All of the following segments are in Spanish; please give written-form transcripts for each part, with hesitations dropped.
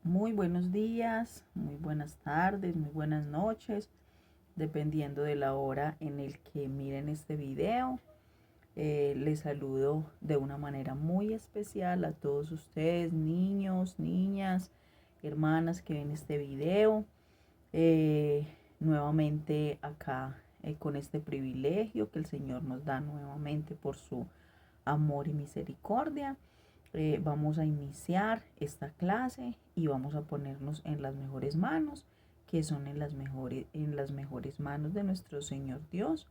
Muy buenos días, muy buenas tardes, muy buenas noches, dependiendo de la hora en el que miren este video. Les saludo de una manera muy especial a todos ustedes, niños, niñas, hermanas que ven este video. Nuevamente acá con este privilegio que el Señor nos da nuevamente por su amor y misericordia. Vamos a iniciar esta clase y vamos a ponernos en las mejores manos, que son en las mejores manos de nuestro Señor Dios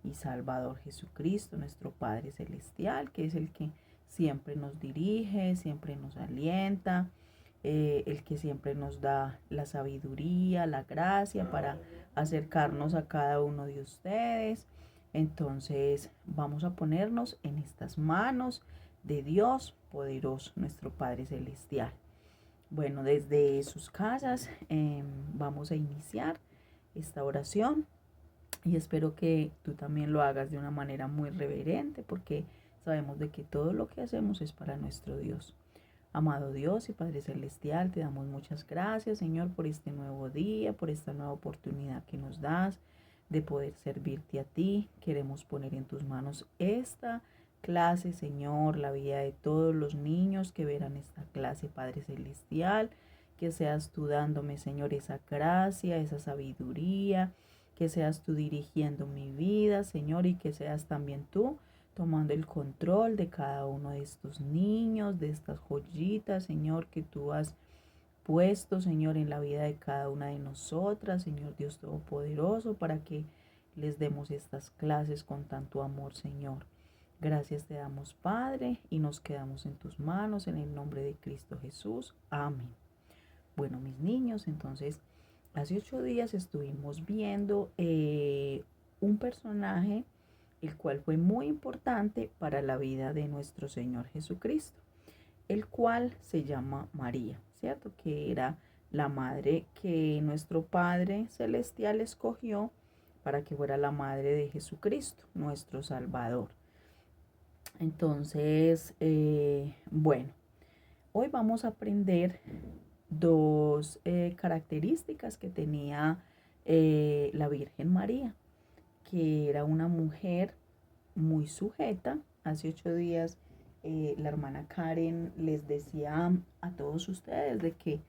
y Salvador Jesucristo, nuestro Padre Celestial, que es el que siempre nos dirige, siempre nos alienta, el que siempre nos da la sabiduría, la gracia para acercarnos a cada uno de ustedes. Entonces vamos a ponernos en estas manos de Dios poderoso, nuestro Padre Celestial. Bueno, desde sus casas vamos a iniciar esta oración y espero que tú también lo hagas de una manera muy reverente porque sabemos de que todo lo que hacemos es para nuestro Dios. Amado Dios y Padre Celestial, te damos muchas gracias, Señor, por este nuevo día, por esta nueva oportunidad que nos das de poder servirte a ti. Queremos poner en tus manos esta clase, Señor, la vida de todos los niños que verán esta clase, Padre Celestial. Que seas tú dándome, Señor, esa gracia, esa sabiduría, que seas tú dirigiendo mi vida, Señor, y que seas también tú tomando el control de cada uno de estos niños, de estas joyitas, Señor, que tú has puesto, Señor, en la vida de cada una de nosotras, Señor Dios Todopoderoso, para que les demos estas clases con tanto amor, Señor. Gracias te damos, Padre, y nos quedamos en tus manos, en el nombre de Cristo Jesús. Amén. Bueno, mis niños, entonces, hace 8 días estuvimos viendo un personaje el cual fue muy importante para la vida de nuestro Señor Jesucristo, el cual se llama María, ¿cierto? Que era la madre que nuestro Padre Celestial escogió para que fuera la madre de Jesucristo, nuestro Salvador. Entonces, bueno, hoy vamos a aprender dos características que tenía la Virgen María, que era una mujer muy sujeta. Hace 8 días la hermana Karen les decía a todos ustedes de que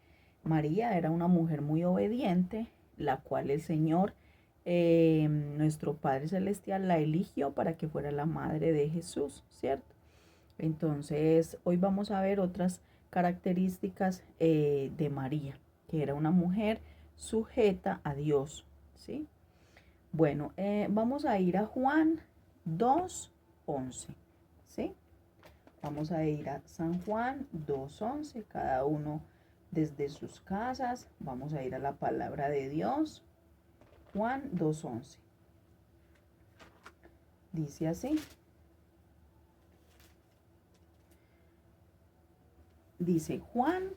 María era una mujer muy obediente, la cual el Señor, nuestro Padre Celestial, la eligió para que fuera la madre de Jesús, ¿cierto? Entonces, hoy vamos a ver otras características de María, que era una mujer sujeta a Dios, ¿sí? Bueno, vamos a ir a Juan 2:11, ¿sí? Vamos a ir a San Juan 2:11, cada uno desde sus casas. Vamos a ir a la palabra de Dios. Juan 2:11. Dice así. Dice es Juan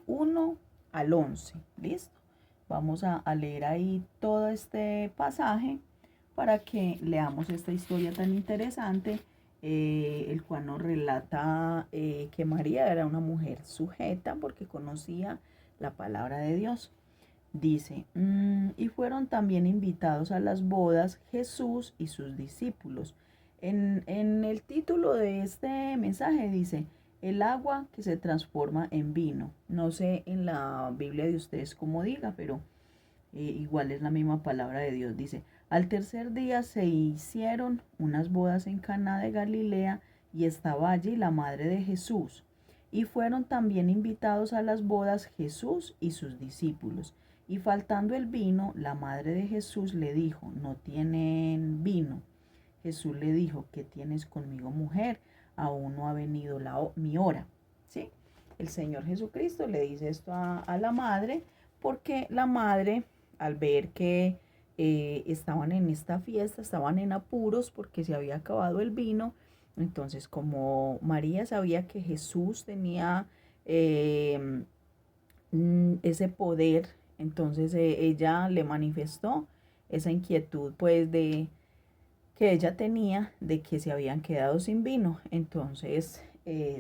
1 al 11. ¿Listo? Vamos a leer ahí todo este pasaje para que leamos esta historia tan interesante, el cual nos relata que María era una mujer sujeta porque conocía la palabra de Dios. Dice, y fueron también invitados a las bodas Jesús y sus discípulos. En el título de este mensaje dice, el agua que se transforma en vino. No sé en la Biblia de ustedes cómo diga, pero igual es la misma palabra de Dios. Dice, al tercer día se hicieron unas bodas en Caná de Galilea y estaba allí la madre de Jesús. Y fueron también invitados a las bodas Jesús y sus discípulos. Y faltando el vino, la madre de Jesús le dijo, no tienen vino. Jesús le dijo, ¿qué tienes conmigo, mujer? Aún no ha venido mi hora. ¿Sí? El Señor Jesucristo le dice esto a la madre, porque la madre, al ver que estaban en esta fiesta, estaban en apuros porque se había acabado el vino. Entonces, como María sabía que Jesús tenía ese poder, entonces ella le manifestó esa inquietud pues de que ella tenía de que se habían quedado sin vino. Entonces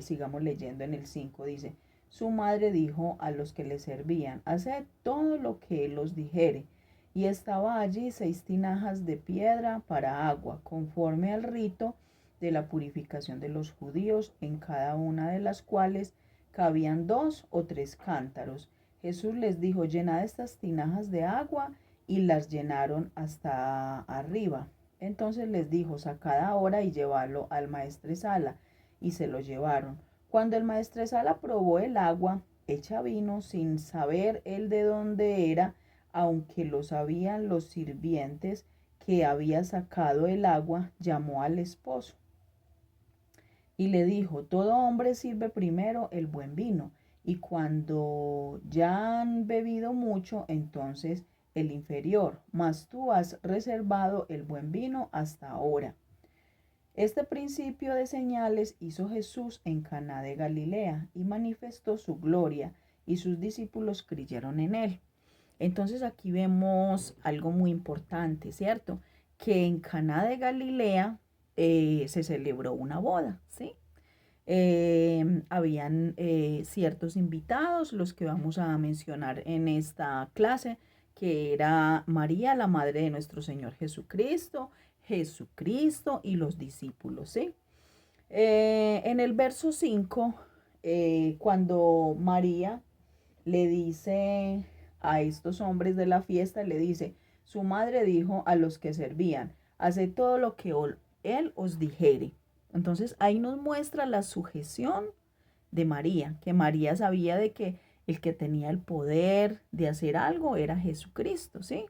sigamos leyendo en el 5, dice, Su madre dijo a los que le servían: haced todo lo que él os dijere. Y estaba allí 6 tinajas de piedra para agua, conforme al rito de la purificación de los judíos, en cada una de las cuales cabían 2 o 3 cántaros. Jesús les dijo: llenad estas tinajas de agua, y las llenaron hasta arriba. Entonces les dijo: sacad ahora y llevadlo al maestresala. Y se lo llevaron. Cuando el maestresala probó el agua hecha vino, sin saber él de dónde era, aunque lo sabían los sirvientes que había sacado el agua, llamó al esposo y le dijo: todo hombre sirve primero el buen vino, y cuando ya han bebido mucho, entonces el inferior, mas tú has reservado el buen vino hasta ahora. Este principio de señales hizo Jesús en Caná de Galilea y manifestó su gloria, y sus discípulos creyeron en él. Entonces aquí vemos algo muy importante, ¿cierto? Que en Caná de Galilea se celebró una boda, ¿sí? Habían ciertos invitados, los que vamos a mencionar en esta clase, que era María, la madre de nuestro Señor Jesucristo, Jesucristo y los discípulos, ¿sí? En el verso 5, cuando María le dice a estos hombres de la fiesta, le dice: su madre dijo a los que servían: haced todo lo que él os dijere. Entonces ahí nos muestra la sujeción de María, que María sabía de que el que tenía el poder de hacer algo era Jesucristo, ¿sí?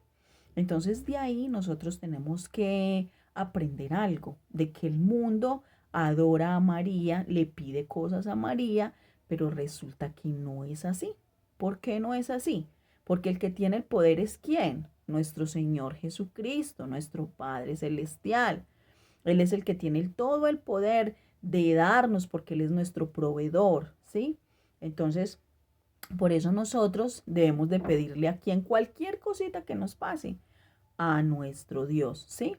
Entonces de ahí nosotros tenemos que aprender algo, de que el mundo adora a María, le pide cosas a María, pero resulta que no es así. ¿Por qué no es así? Porque el que tiene el poder es ¿quién? Nuestro Señor Jesucristo, nuestro Padre Celestial. Él es el que tiene todo el poder de darnos, porque Él es nuestro proveedor, ¿sí? Entonces, por eso nosotros debemos de pedirle aquí en cualquier cosita que nos pase a nuestro Dios, ¿sí?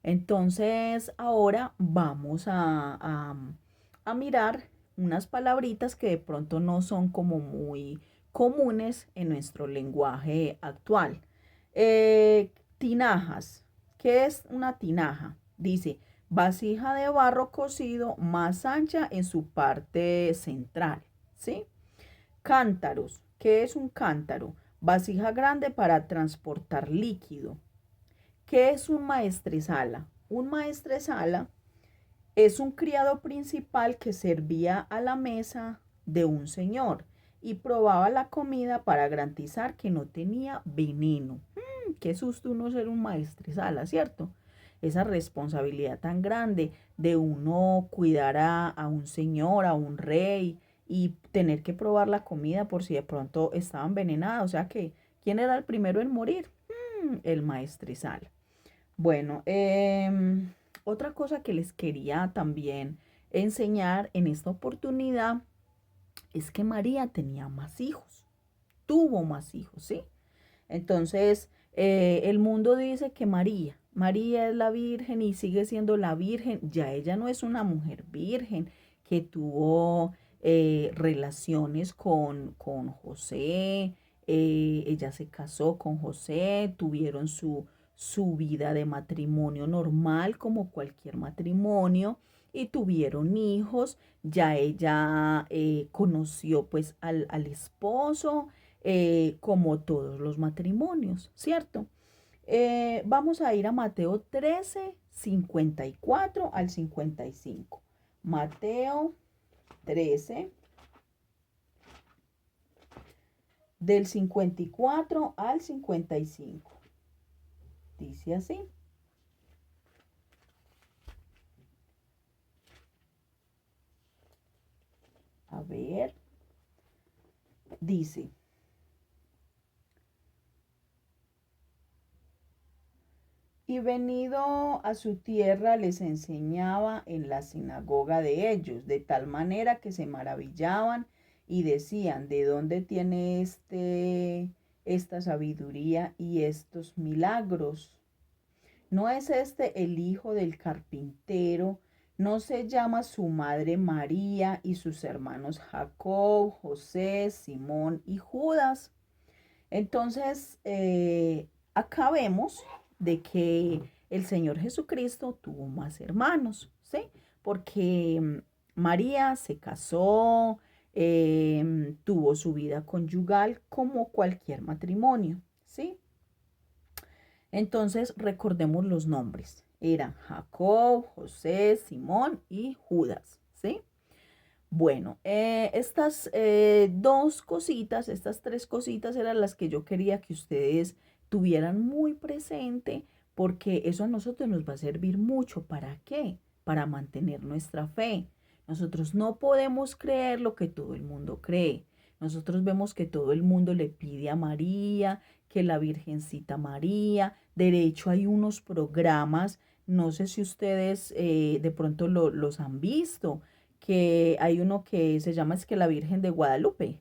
Entonces, ahora vamos a mirar unas palabritas que de pronto no son como muy comunes en nuestro lenguaje actual. Tinajas. ¿Qué es una tinaja? Dice: vasija de barro cocido más ancha en su parte central, ¿sí? Cántaros. ¿Qué es un cántaro? Vasija grande para transportar líquido. ¿Qué es un maestresala? Un maestresala es un criado principal que servía a la mesa de un señor y probaba la comida para garantizar que no tenía veneno. Qué susto uno ser un maestresala, ¿cierto? Esa responsabilidad tan grande de uno cuidar a un señor, a un rey, y tener que probar la comida por si de pronto estaba envenenada. O sea que, ¿quién era el primero en morir? El maestresala. Bueno, otra cosa que les quería también enseñar en esta oportunidad es que María tenía más hijos, tuvo más hijos, ¿sí? Entonces, el mundo dice que María es la virgen y sigue siendo la virgen. Ya ella no es una mujer virgen que tuvo relaciones con José. Ella se casó con José, tuvieron su vida de matrimonio normal como cualquier matrimonio, y tuvieron hijos. Ya ella conoció pues al esposo, como todos los matrimonios, ¿cierto? Vamos a ir a Mateo 13, 54 al 55. Mateo 13, del 54 al 55. Dice así. A ver. Dice: y venido a su tierra les enseñaba en la sinagoga de ellos, de tal manera que se maravillaban y decían: ¿de dónde tiene esta sabiduría y estos milagros? ¿No es este el hijo del carpintero, ¿No se llama su madre María y sus hermanos Jacob, José, Simón y Judas? Entonces, acá vemos de que el Señor Jesucristo tuvo más hermanos, ¿sí? Porque María se casó, tuvo su vida conyugal como cualquier matrimonio, ¿sí? Entonces, recordemos los nombres. Eran Jacob, José, Simón y Judas, ¿sí? Bueno, estas dos cositas, estas tres cositas eran las que yo quería que ustedes tuvieran muy presente, porque eso a nosotros nos va a servir mucho. ¿Para qué? Para mantener nuestra fe. Nosotros no podemos creer lo que todo el mundo cree. Nosotros vemos que todo el mundo le pide a María, que la Virgencita María. De hecho, hay unos programas, no sé si ustedes de pronto los han visto, que hay uno que se llama es que la Virgen de Guadalupe.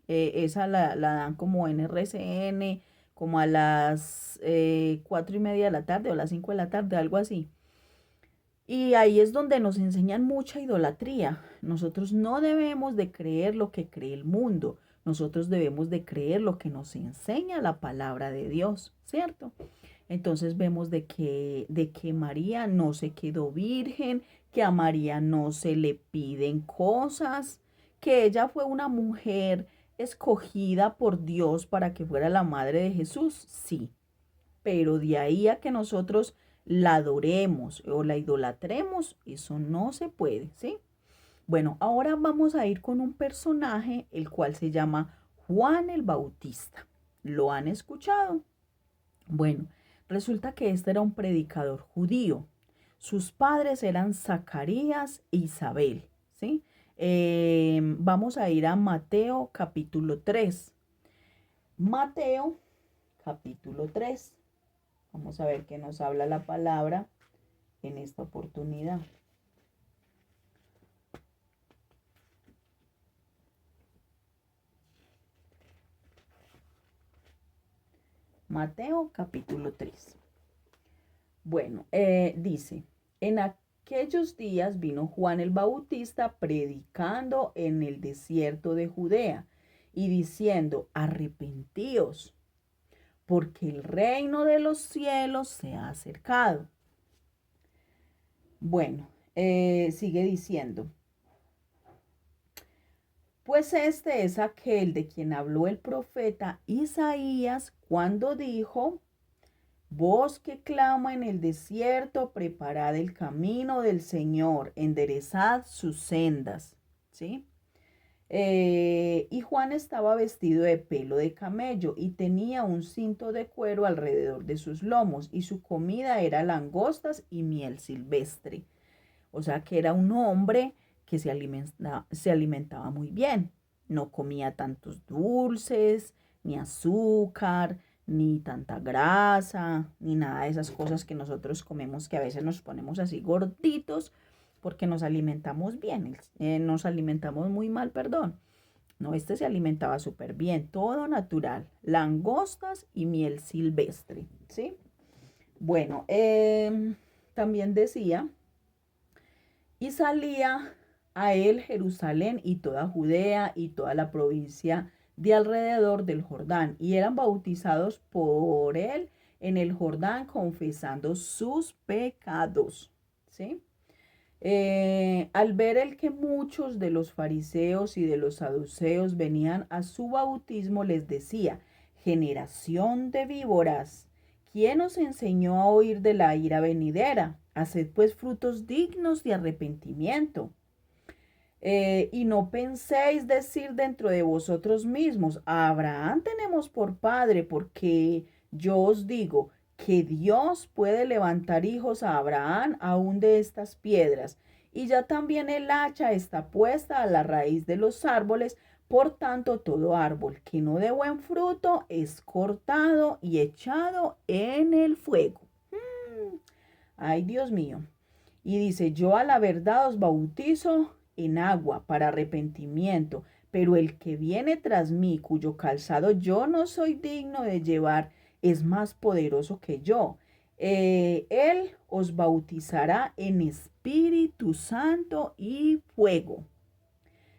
Esa la dan como en RCN, como a las 4:30 de la tarde o a las 5 de la tarde, algo así. Y ahí es donde nos enseñan mucha idolatría. Nosotros no debemos de creer lo que cree el mundo. Nosotros debemos de creer lo que nos enseña la palabra de Dios, ¿cierto? Entonces vemos de que María no se quedó virgen, que a María no se le piden cosas, que ella fue una mujer escogida por Dios para que fuera la madre de Jesús, sí, pero de ahí a que nosotros la adoremos o la idolatremos, eso no se puede, ¿sí? Bueno, ahora vamos a ir con un personaje, el cual se llama Juan el Bautista. ¿Lo han escuchado? Bueno, resulta que este era un predicador judío. Sus padres eran Zacarías e Isabel, ¿sí? Vamos a ir a Mateo capítulo 3. Mateo capítulo 3. Vamos a ver qué nos habla la palabra en esta oportunidad. Mateo capítulo 3. Bueno, dice, en aquellos días vino Juan el Bautista predicando en el desierto de Judea y diciendo, arrepentíos, porque el reino de los cielos se ha acercado. Bueno, sigue diciendo, pues este es aquel de quien habló el profeta Isaías cuando dijo, voz que clama en el desierto, preparad el camino del Señor, enderezad sus sendas. ¿Sí? Y Juan estaba vestido de pelo de camello y tenía un cinto de cuero alrededor de sus lomos, y su comida era langostas y miel silvestre. O sea que era un hombre que se alimentaba muy bien. No comía tantos dulces, ni azúcar, ni tanta grasa, ni nada de esas cosas que nosotros comemos, que a veces nos ponemos así gorditos porque nos alimentamos bien, nos alimentamos muy mal, perdón. No, este se alimentaba súper bien, todo natural, langostas y miel silvestre, ¿sí? Bueno, también decía, y salía a él Jerusalén y toda Judea y toda la provincia de alrededor del Jordán, y eran bautizados por él en el Jordán, confesando sus pecados, ¿sí? Al ver el que muchos de los fariseos y de los saduceos venían a su bautismo, les decía, generación de víboras, ¿quién os enseñó a oír de la ira venidera? Haced pues frutos dignos de arrepentimiento. Y no penséis decir dentro de vosotros mismos, a Abraham tenemos por padre, porque yo os digo que Dios puede levantar hijos a Abraham aún de estas piedras. Y ya también el hacha está puesta a la raíz de los árboles, por tanto todo árbol que no dé buen fruto es cortado y echado en el fuego. Ay, Dios mío. Y dice, yo a la verdad os bautizo en agua para arrepentimiento, pero el que viene tras mí, cuyo calzado yo no soy digno de llevar, es más poderoso que yo. Él os bautizará en Espíritu Santo y fuego.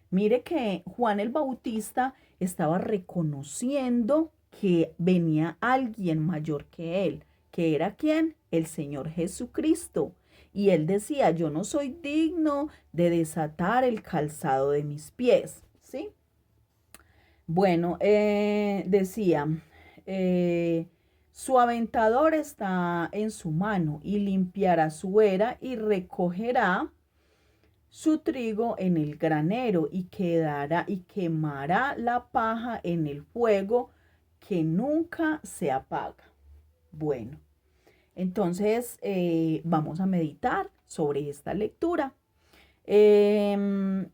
Mire que Juan el Bautista estaba reconociendo que venía alguien mayor que él, que era ¿quién? El Señor Jesucristo. Y él decía, yo no soy digno de desatar el calzado de mis pies, ¿sí? Bueno, decía, eh, su aventador está en su mano y limpiará su era y recogerá su trigo en el granero y quedará y quemará la paja en el fuego que nunca se apaga. Bueno, entonces vamos a meditar sobre esta lectura. Em,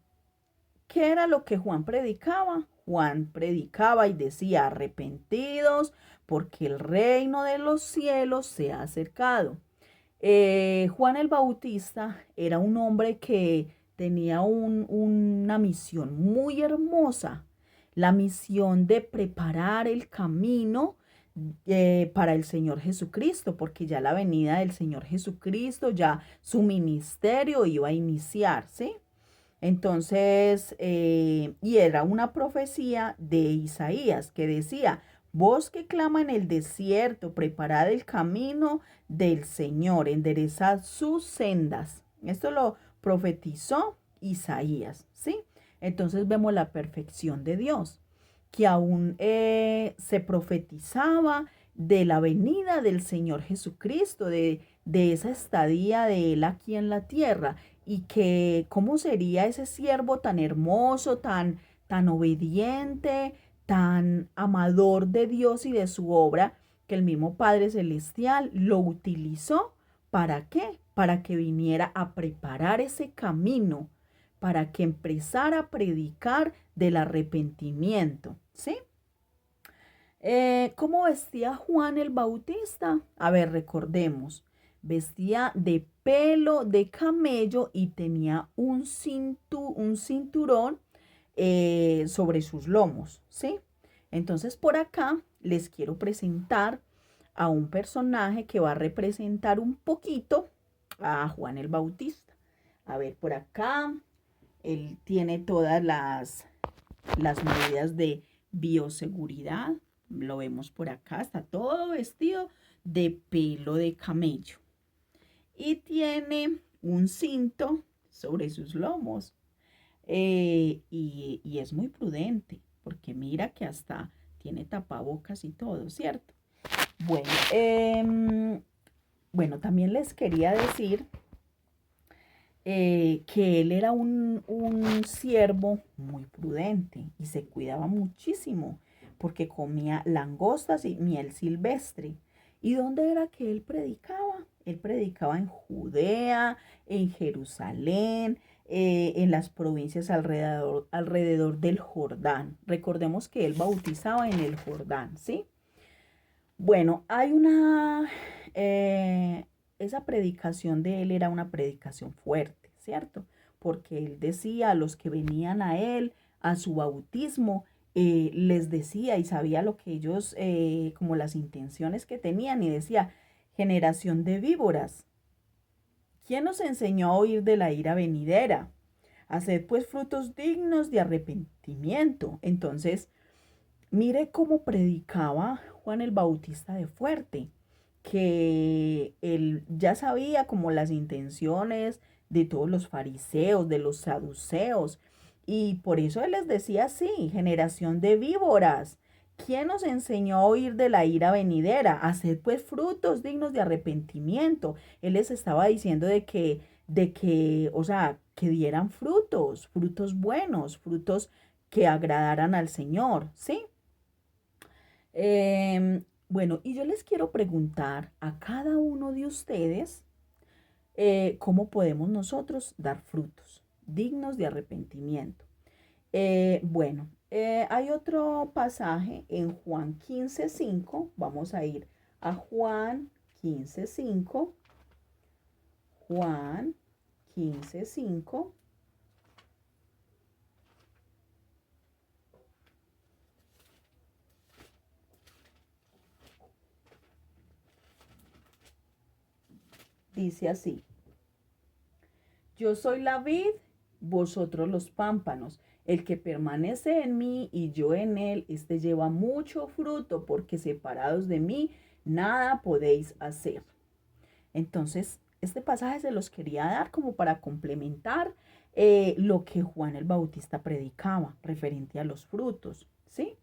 ¿Qué era lo que Juan predicaba? Juan predicaba y decía, arrepentidos porque el reino de los cielos se ha acercado. Juan el Bautista era un hombre que tenía una misión muy hermosa, la misión de preparar el camino para el Señor Jesucristo, porque ya la venida del Señor Jesucristo, ya su ministerio iba a iniciar, ¿sí? Entonces, y era una profecía de Isaías que decía, voz que clama en el desierto, preparad el camino del Señor, enderezad sus sendas. Esto lo profetizó Isaías, ¿sí? Entonces vemos la perfección de Dios, que aún se profetizaba de la venida del Señor Jesucristo, de esa estadía de Él aquí en la tierra y que cómo sería ese siervo tan hermoso, tan obediente, tan amador de Dios y de su obra, que el mismo Padre Celestial lo utilizó. ¿Para qué? Para que viniera a preparar ese camino, para que empezara a predicar del arrepentimiento, ¿sí? ¿Cómo vestía Juan el Bautista? A ver, recordemos. Vestía de pelo de camello y tenía un cinturón sobre sus lomos, ¿sí? Entonces por acá les quiero presentar a un personaje que va a representar un poquito a Juan el Bautista. A ver, por acá él tiene todas las medidas de bioseguridad. Lo vemos por acá, está todo vestido de pelo de camello. Y tiene un cinto sobre sus lomos. Y es muy prudente, porque mira que hasta tiene tapabocas y todo, ¿cierto? Bueno, bueno, también les quería decir que él era un siervo muy prudente y se cuidaba muchísimo porque comía langostas y miel silvestre. ¿Y dónde era que él predicaba? Él predicaba en Judea, en Jerusalén, en las provincias alrededor del Jordán. Recordemos que él bautizaba en el Jordán, ¿sí? Bueno, esa predicación de él era una predicación fuerte, ¿cierto? Porque él decía a los que venían a él, a su bautismo, les decía y sabía lo que ellos, como las intenciones que tenían, y decía, generación de víboras, ¿quién nos enseñó a huir de la ira venidera? Haced pues frutos dignos de arrepentimiento. Entonces, mire cómo predicaba Juan el Bautista de fuerte, que él ya sabía como las intenciones de todos los fariseos, de los saduceos, y por eso él les decía así, generación de víboras, ¿quién nos enseñó a huir de la ira venidera? Haced pues frutos dignos de arrepentimiento. Él les estaba diciendo o sea, que dieran frutos, frutos buenos, frutos que agradaran al Señor, ¿sí? Bueno, y yo les quiero preguntar a cada uno de ustedes cómo podemos nosotros dar frutos dignos de arrepentimiento. Hay otro pasaje en Juan 15:5. Vamos a ir a Juan 15:5. Juan 15:5. dice así: yo soy la vid, vosotros los pámpanos. El que permanece en mí y yo en él, este lleva mucho fruto, porque separados de mí, nada podéis hacer. Entonces, este pasaje se los quería dar como para complementar lo que Juan el Bautista predicaba referente a los frutos, ¿sí?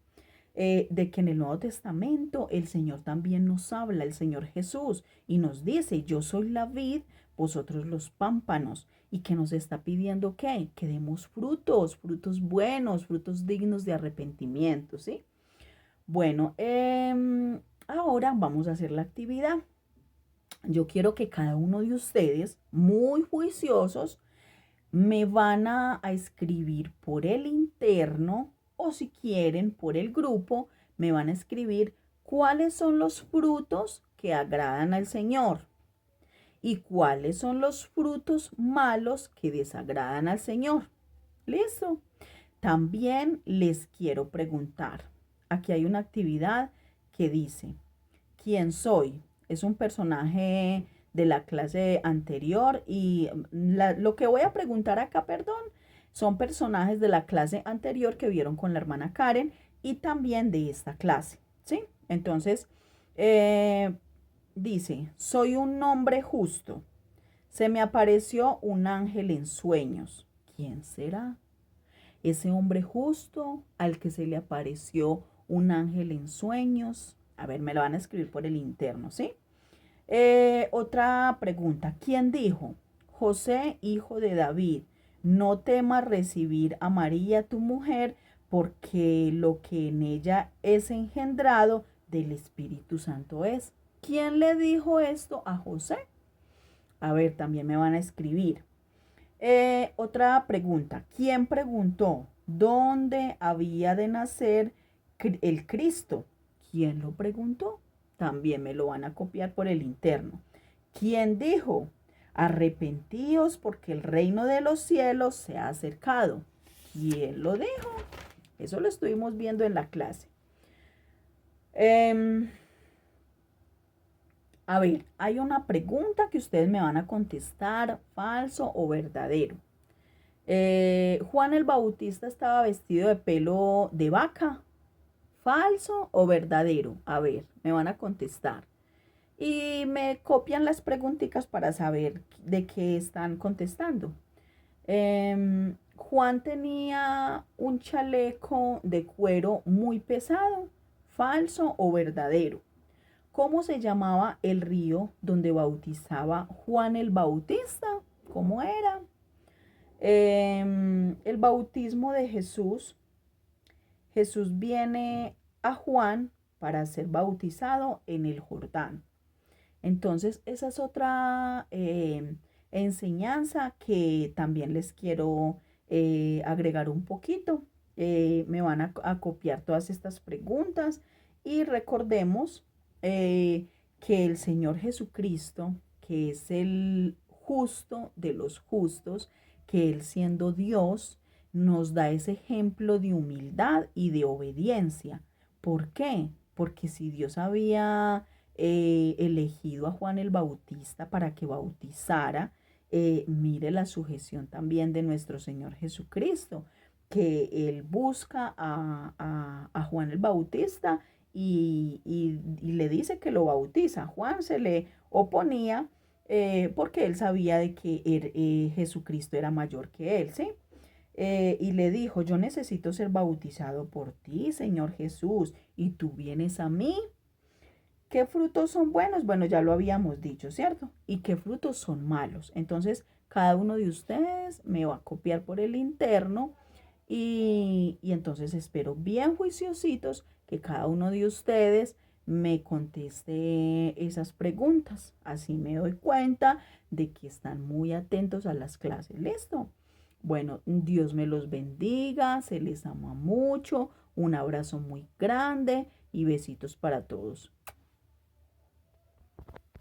De que en el Nuevo Testamento el Señor también nos habla, el Señor Jesús, y nos dice: yo soy la vid, vosotros los pámpanos, y que nos está pidiendo que demos frutos, frutos buenos, frutos dignos de arrepentimiento, ¿sí? Bueno, ahora vamos a hacer la actividad. Yo quiero que cada uno de ustedes, muy juiciosos, me van a escribir por el interno, o si quieren por el grupo, me van a escribir cuáles son los frutos que agradan al Señor y cuáles son los frutos malos que desagradan al Señor. ¿Listo? También les quiero preguntar. Aquí hay una actividad que dice: ¿quién soy? Es un personaje de la clase anterior y lo que voy a preguntar acá, perdón, son personajes de la clase anterior que vieron con la hermana Karen y también de esta clase, ¿sí? Entonces, dice: soy un hombre justo. Se me apareció un ángel en sueños. ¿Quién será? Ese hombre justo al que se le apareció un ángel en sueños. A ver, me lo van a escribir por el interno, ¿sí? Otra pregunta. ¿Quién dijo? José, hijo de David, no temas recibir a María, tu mujer, porque lo que en ella es engendrado del Espíritu Santo es. ¿Quién le dijo esto a José? A ver, también me van a escribir. Otra pregunta. ¿Quién preguntó dónde había de nacer el Cristo? ¿Quién lo preguntó? También me lo van a copiar por el interno. ¿Quién dijo? Arrepentíos porque el reino de los cielos se ha acercado. ¿Quién lo dijo? Eso lo estuvimos viendo en la clase. A ver, hay una pregunta que ustedes me van a contestar: falso o verdadero. Juan el Bautista estaba vestido de pelo de vaca. ¿Falso o verdadero? A ver, me van a contestar. Y me copian las preguntitas para saber de qué están contestando. Juan tenía un chaleco de cuero muy pesado. ¿Falso o verdadero? ¿Cómo se llamaba el río donde bautizaba Juan el Bautista? ¿Cómo era? El bautismo de Jesús. Jesús viene a Juan para ser bautizado en el Jordán. Entonces, esa es otra enseñanza que también les quiero agregar un poquito. Me van a copiar todas estas preguntas y recordemos que el Señor Jesucristo, que es el justo de los justos, que Él siendo Dios, nos da ese ejemplo de humildad y de obediencia. ¿Por qué? Porque si Dios había elegido a Juan el Bautista para que bautizara, mire la sujeción también de nuestro Señor Jesucristo, que Él busca a Juan el Bautista y le dice que lo bautiza. Juan se le oponía porque él sabía de que Jesucristo era mayor que él, ¿sí? Y le dijo: yo necesito ser bautizado por ti, Señor Jesús, y tú vienes a mí. ¿Qué frutos son buenos? Bueno, ya lo habíamos dicho, ¿cierto? ¿Y qué frutos son malos? Entonces, cada uno de ustedes me va a copiar por el interno y entonces espero bien juiciositos que cada uno de ustedes me conteste esas preguntas. Así me doy cuenta de que están muy atentos a las clases. ¿Listo? Bueno, Dios me los bendiga, se les ama mucho, un abrazo muy grande y besitos para todos.